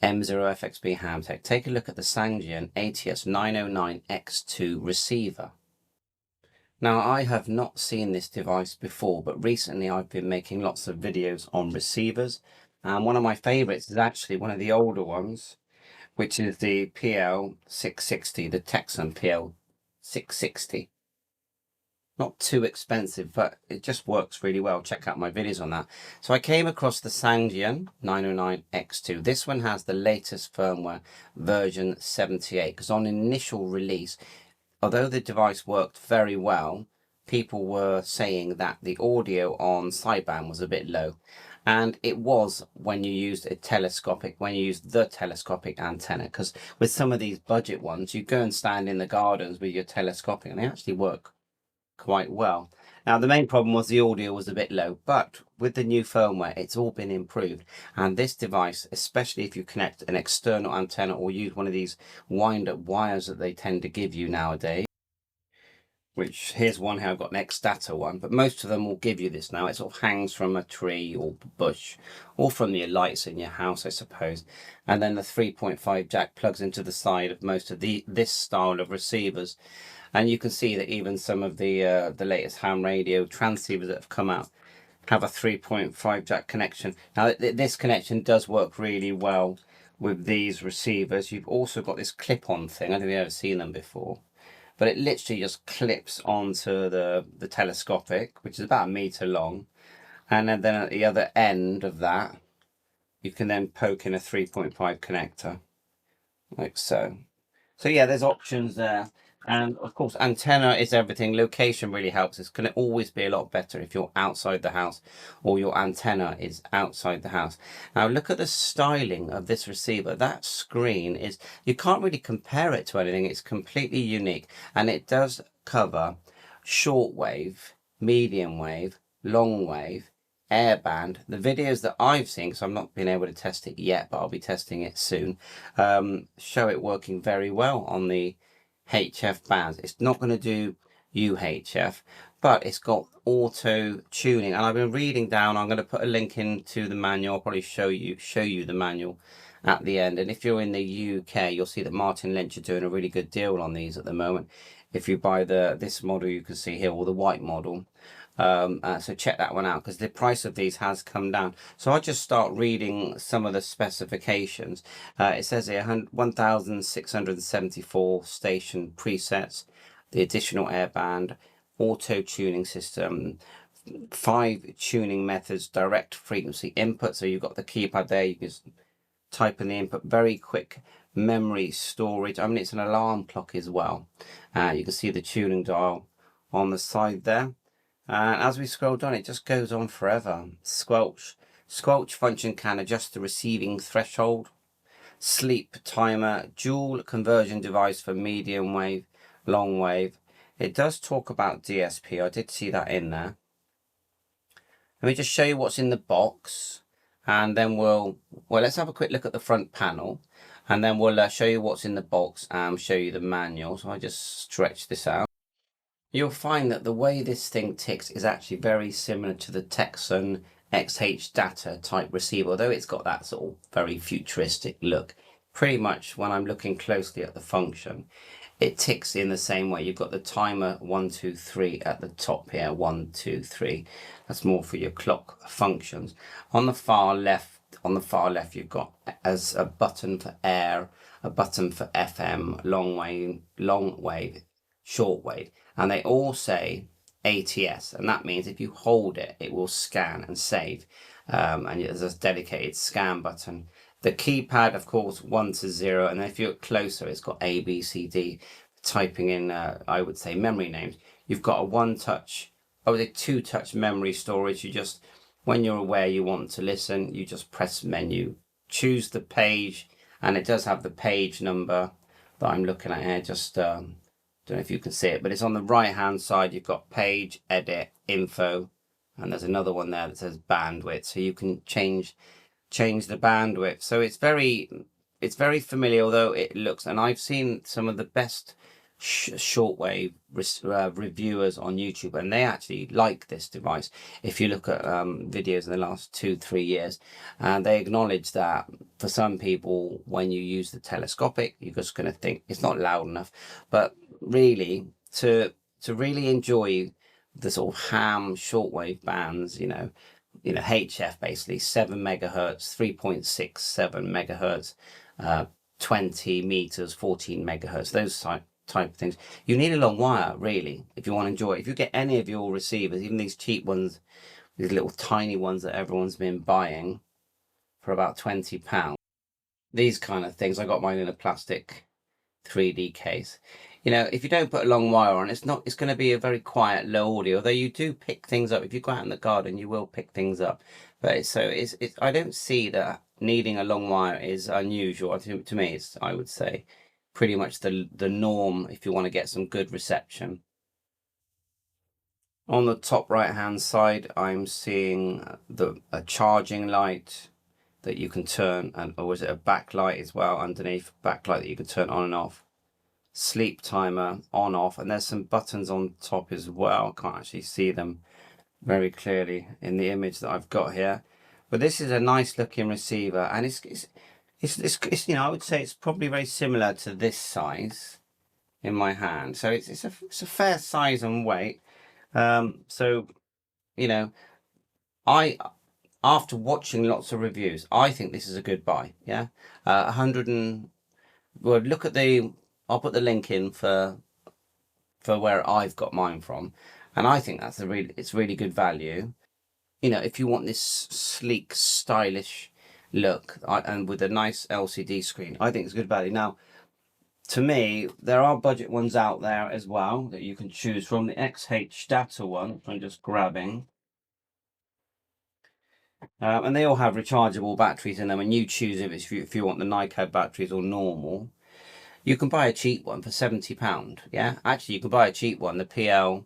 M0FXB Hamtech. Take a look at the SANGEAN ATS-909X2 receiver. Now, I have not seen this device before, but recently I've been making lots of videos on receivers, and one of my favorites is actually one of the older ones, which is the PL660, the Texan PL660. Not too expensive, but it just works really well. Check out my videos on that. So I came across the SANGEAN 909X2. This one has the latest firmware, version 78, because on initial release, although the device worked very well, people were saying that the audio on sideband was a bit low. And it was when you used the telescopic antenna, because with some of these budget ones, you go and stand in the gardens with your telescopic and they actually work quite well. Now, the main problem was the audio was a bit low, but with the new firmware, it's all been improved. And this device, especially if you connect an external antenna or use one of these wind-up wires that they tend to give you nowadays, which here's one here, I've got an X-Data one, but most of them will give you this now. It sort of hangs from a tree or bush, or from your lights in your house, I suppose. And then the 3.5 jack plugs into the side of most of this style of receivers. And you can see that even some of the latest ham radio transceivers that have come out have a 3.5 jack connection. Now, this connection does work really well with these receivers. You've also got this clip-on thing. I don't think you've ever seen them before. But it literally just clips onto the telescopic, which is about 1 meter long. And then at the other end of that, you can then poke in a 3.5 connector, like so. So yeah, there's options there. And of course, antenna is everything. Location really helps. It's going to always be a lot better if you're outside the house or your antenna is outside the house. Now look at the styling of this receiver. That screen is, you can't really compare it to anything. It's completely unique, and it does cover shortwave, medium wave, long wave, airband. The videos that I've seen, because I've not been able to test it yet, but I'll be testing it soon, show it working very well on the HF bands. It's not going to do UHF, but it's got auto tuning. And I've been reading down, I'm going to put a link into the manual. I'll probably show you the manual at the end. And if you're in the UK, you'll see that Martin Lynch are doing a really good deal on these at the moment. If you buy this model, you can see here, or the white model. So check that one out, because the price of these has come down. So I'll just start reading some of the specifications. It says here 1674 station presets, the additional airband, auto tuning system, 5 tuning methods, direct frequency input. So you've got the keypad there, you can just type in the input, very quick memory storage. I mean, it's an alarm clock as well. You can see the tuning dial on the side there. And as we scroll down, it just goes on forever. Squelch function can adjust the receiving threshold. Sleep timer, dual conversion device for medium wave, long wave. It does talk about DSP. I did see that in there. Let me just show you what's in the box, and then let's have a quick look at the front panel, and then we'll show you what's in the box and show you the manual. So I just stretch this out. You'll find that the way this thing ticks is actually very similar to the Texan X-Data type receiver, although it's got that sort of very futuristic look. Pretty much when I'm looking closely at the function, it ticks in the same way. You've got the timer 1, 2, 3 at the top here, 1, 2, 3. That's more for your clock functions. On the far left, you've got as a button for air, a button for FM, long wave, short wave, and they all say ATS, and that means if you hold it, it will scan and save, and there's a dedicated scan button. The keypad, of course, 1 to 0, and then if you look closer, it's got A, B, C, D, typing in, I would say, memory names. You've got a 2-touch memory storage. You just, when you're aware you want to listen, you just press menu, choose the page, and it does have the page number that I'm looking at here. Just don't know if you can see it, but it's on the right hand side. You've got page, edit, info, and there's another one there that says bandwidth, so you can change the bandwidth. So it's very familiar, although it looks, and I've seen some of the best shortwave reviewers on YouTube, and they actually like this device. If you look at videos in the last 2-3 years, and they acknowledge that for some people, when you use the telescopic, you're just going to think it's not loud enough. But really, to really enjoy the sort of ham shortwave bands, you know, HF basically 7 megahertz, 3.67 megahertz, 20 meters, 14 megahertz, those type of things. You need a long wire, really, if you want to enjoy it. If you get any of your receivers, even these cheap ones, these little tiny ones that everyone's been buying for about £20, these kind of things, I got mine in a plastic 3D case. You know, if you don't put a long wire on, it's going to be a very quiet, low audio, although you do pick things up. If you go out in the garden, you will pick things up. But it's I don't see that needing a long wire is unusual. To me, it's, I would say, pretty much the norm if you want to get some good reception. On the top right hand side, I'm seeing a charging light that you can turn, or is it a backlight as well underneath? Backlight that you can turn on and off. Sleep timer on off, and there's some buttons on top as well. Can't actually see them very clearly in the image that I've got here, but this is a nice looking receiver, and it's you know, I would say it's probably very similar to this size in my hand, so it's a fair size and weight. So you know, after watching lots of reviews, I think this is a good buy. Yeah, 100 and, well, look at I'll put the link in for where I've got mine from, and I think that's it's really good value. You know, if you want this sleek, stylish look, and with a nice LCD screen, I think it's good value. Now, to me, there are budget ones out there as well that you can choose from. The XH Data one, I'm just grabbing. And they all have rechargeable batteries in them, and you choose if you want the NiCad batteries or normal. You can buy a cheap one for £70. Yeah, actually, you can buy a cheap one, the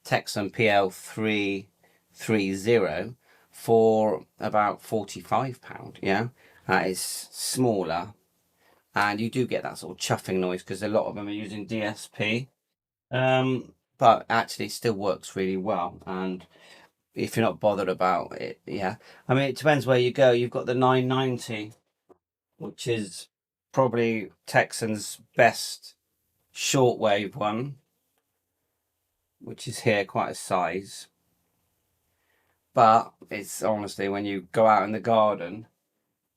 Texan PL330, for about £45. Yeah, that is smaller, and you do get that sort of chuffing noise because a lot of them are using DSP. But actually, it still works really well, and if you're not bothered about it, yeah. I mean, it depends where you go. You've got the 990, which is probably Texan's best shortwave one, which is here, quite a size. But it's honestly, when you go out in the garden,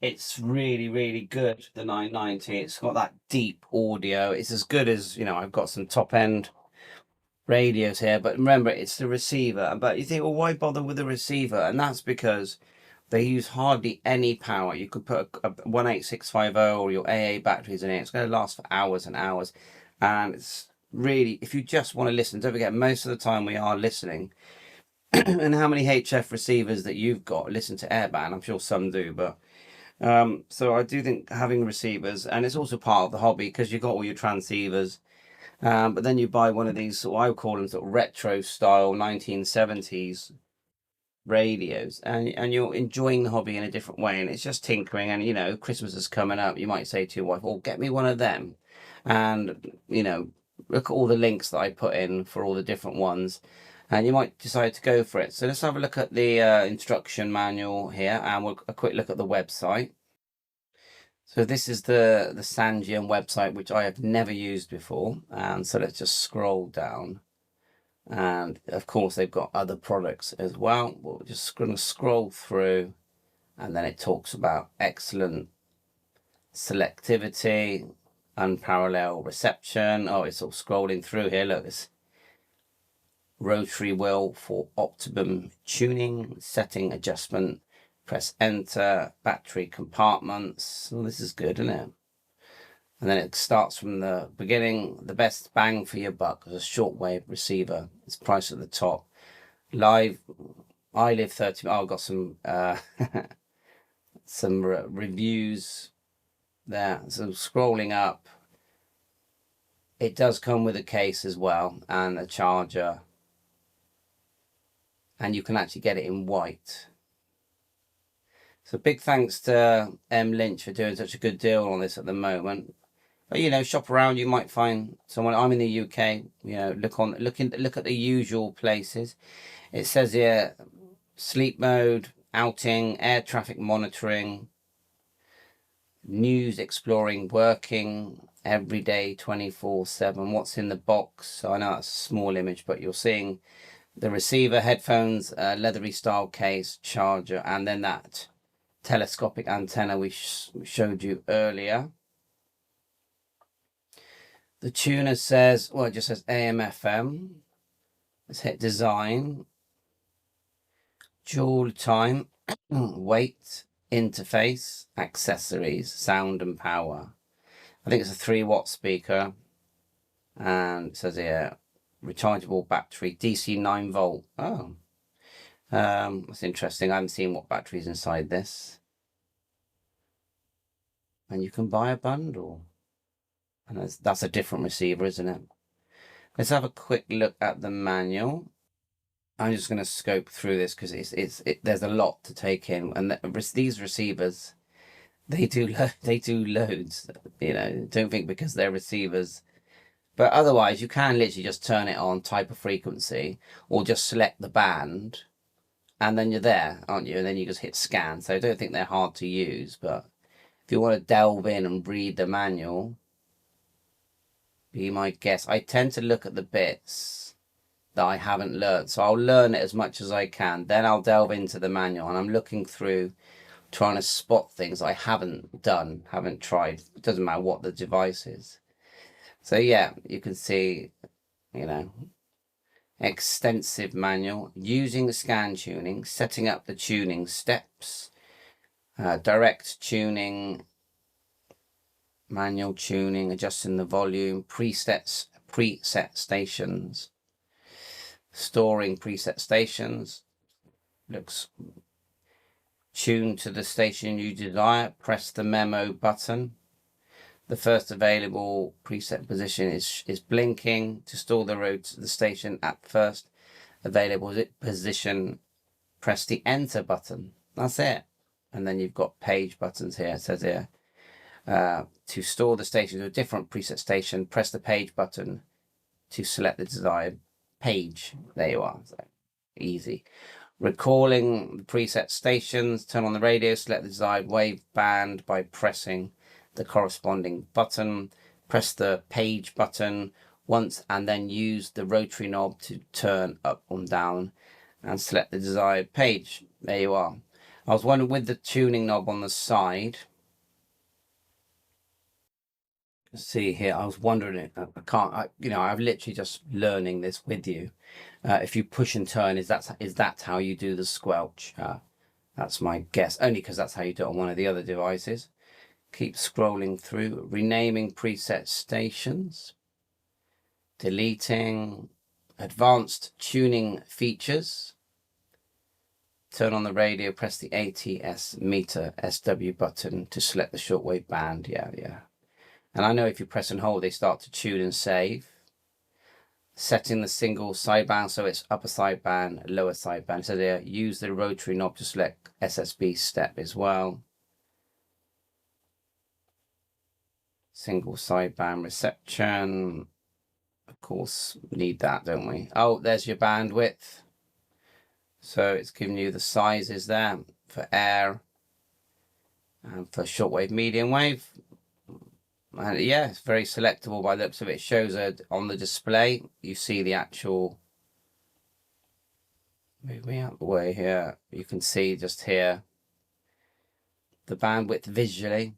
it's really, really good, the 990. It's got that deep audio. It's as good as, you know, I've got some top end radios here, but remember, it's the receiver. But you think, well, why bother with the receiver? And that's because they use hardly any power. You could put a 18650 or your AA batteries in it. It's going to last for hours and hours. And it's really, if you just want to listen, don't forget, most of the time we are listening. And how many HF receivers that you've got listen to airband? I'm sure some do, but so I do think having receivers, and it's also part of the hobby because you've got all your transceivers. But then you buy one of these, what I would call them, sort of retro style 1970s radios, and you're enjoying the hobby in a different way, and it's just tinkering. And you know, Christmas is coming up, you might say to your wife, oh, get me one of them, and you know, look at all the links that I put in for all the different ones, and you might decide to go for it. So let's have a look at the instruction manual here, and a quick look at the website. So this is the SANGEAN website, which I have never used before, and so let's just scroll down. And of course, they've got other products as well. We're just going to scroll through, and then it talks about excellent selectivity, unparalleled reception. Oh, it's all scrolling through here. Look, it's rotary wheel for optimum tuning, setting adjustment. Press enter, battery compartments. Well, this is good, isn't it? And then it starts from the beginning. The best bang for your buck as a shortwave receiver. It's priced at the top. Live, I live 30. Oh, I've got some some reviews there. So scrolling up, it does come with a case as well and a charger, and you can actually get it in white. So big thanks to M Lynch for doing such a good deal on this at the moment. But you know, shop around, you might find someone. I'm in the UK, you know, look at the usual places. It says here sleep mode, outing, air traffic monitoring, news exploring, working, everyday 24/7. What's in the box? So I know it's a small image, but you're seeing the receiver, headphones, leathery style case, charger, and then that telescopic antenna we showed you earlier. The tuner says, well, it just says AM FM. Let's hit design, dual time, weight, interface, accessories, sound and power. I think it's a 3-watt speaker, and it says here rechargeable battery, DC 9-volt. Oh, that's interesting. I haven't seen what batteries inside this. And you can buy a bundle, and that's a different receiver, isn't it? Let's have a quick look at the manual. I'm just going to scope through this because there's a lot to take in, and these receivers, they do loads. You know, don't think because they're receivers. But otherwise, you can literally just turn it on, type a frequency, or just select the band, and then you're there, aren't you? And then you just hit scan. So I don't think they're hard to use, but if you want to delve in and read the manual, be my guest. I tend to look at the bits that I haven't learned, so I'll learn it as much as I can. Then I'll delve into the manual, and I'm looking through, trying to spot things I haven't done, haven't tried. It doesn't matter what the device is. So yeah, you can see, you know, extensive manual, using the scan tuning, setting up the tuning steps, direct tuning, manual tuning, adjusting the volume, preset stations, storing preset stations, looks tuned to the station you desire, press the memo button. The first available preset position is blinking. To store the station at first available position, press the enter button. That's it. And then you've got page buttons here. It says here, to store the station to a different preset station, press the page button to select the desired page. There you are. So easy. Recalling the preset stations, turn on the radio, select the desired wave band by pressing the corresponding button. Press the page button once and then use the rotary knob to turn up and down and select the desired page. There you are. I was wondering, with the tuning knob on the side, see here, I was wondering, I'm literally just learning this with you. If you push and turn, is that how you do the squelch? That's my guess, only because that's how you do it on one of the other devices. Keep scrolling through, renaming preset stations, deleting, advanced tuning features. Turn on the radio, press the ATS meter SW button to select the shortwave band. Yeah. And I know if you press and hold, they start to tune and save. Setting the single sideband, so it's upper sideband, lower sideband. So there, use the rotary knob to select SSB step as well. Single sideband reception. Of course, we need that, don't we? Oh, there's your bandwidth. So it's giving you the sizes there for air and for shortwave, medium wave. And yeah, it's very selectable by the looks of it. It shows on the display. You see the actual. Move me out the way here. You can see just here the bandwidth visually.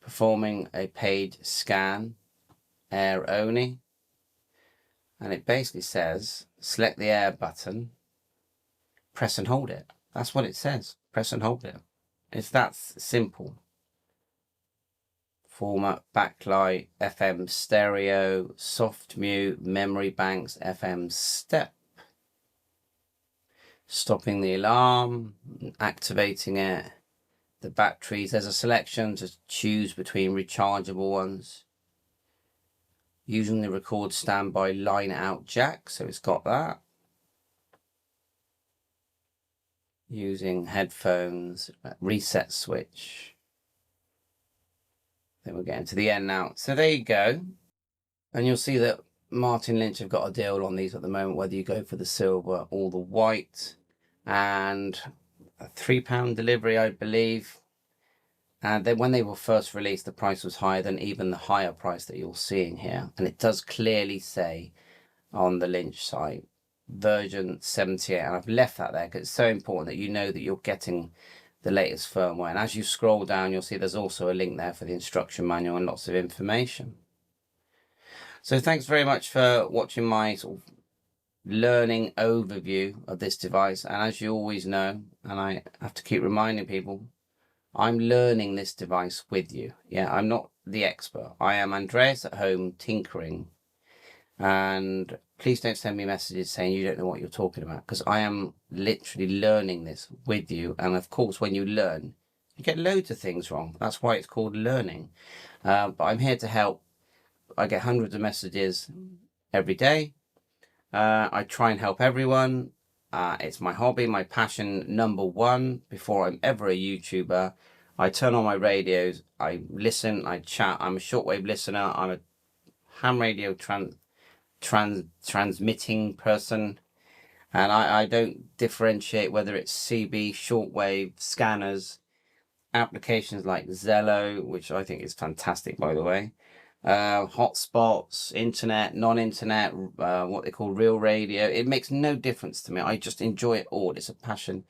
Performing a page scan, air only. And it basically says, select the air button, press and hold it. That's what it says. Press and hold it. It's that simple. Format, backlight, FM stereo, soft mute, memory banks, FM step. Stopping the alarm, activating it. The batteries, there's a selection to choose between rechargeable ones. Using the record standby line out jack, so it's got that. Using headphones, reset switch. think we're getting to the end now. So there you go. And you'll see that Martin Lynch have got a deal on these at the moment, whether you go for the silver or the white, and a £3 delivery, I believe. And then when they were first released, the price was higher than even the higher price that you're seeing here. And it does clearly say on the Lynch site, version 78. And I've left that there because it's so important that you know that you're getting the latest firmware. And as you scroll down, you'll see there's also a link there for the instruction manual and lots of information. So thanks very much for watching my sort of learning overview of this device. And as you always know, and I have to keep reminding people, I'm learning this device with you. Yeah, I'm not the expert. I am Andreas at home tinkering. And please don't send me messages saying you don't know what you're talking about, because I am literally learning this with you. And of course, when you learn, you get loads of things wrong. That's why it's called learning. But I'm here to help. I get hundreds of messages every day. I try and help everyone. It's my hobby, my passion #1 before I'm ever a YouTuber. I turn on my radios, I listen, I chat. I'm a shortwave listener. I'm a ham radio transmitting person. And I don't differentiate whether it's CB, shortwave, scanners, applications like Zello, which I think is fantastic, by the way. Hotspots, internet, non-internet, what they call real radio. It makes no difference to me. I just enjoy it all. It's a passion,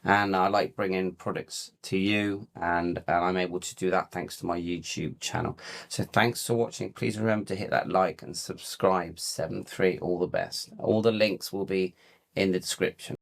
and I like bringing products to you, and I'm able to do that thanks to my YouTube channel. So thanks for watching. Please remember to hit that like and subscribe. 7.3, all the best. All the links will be in the description.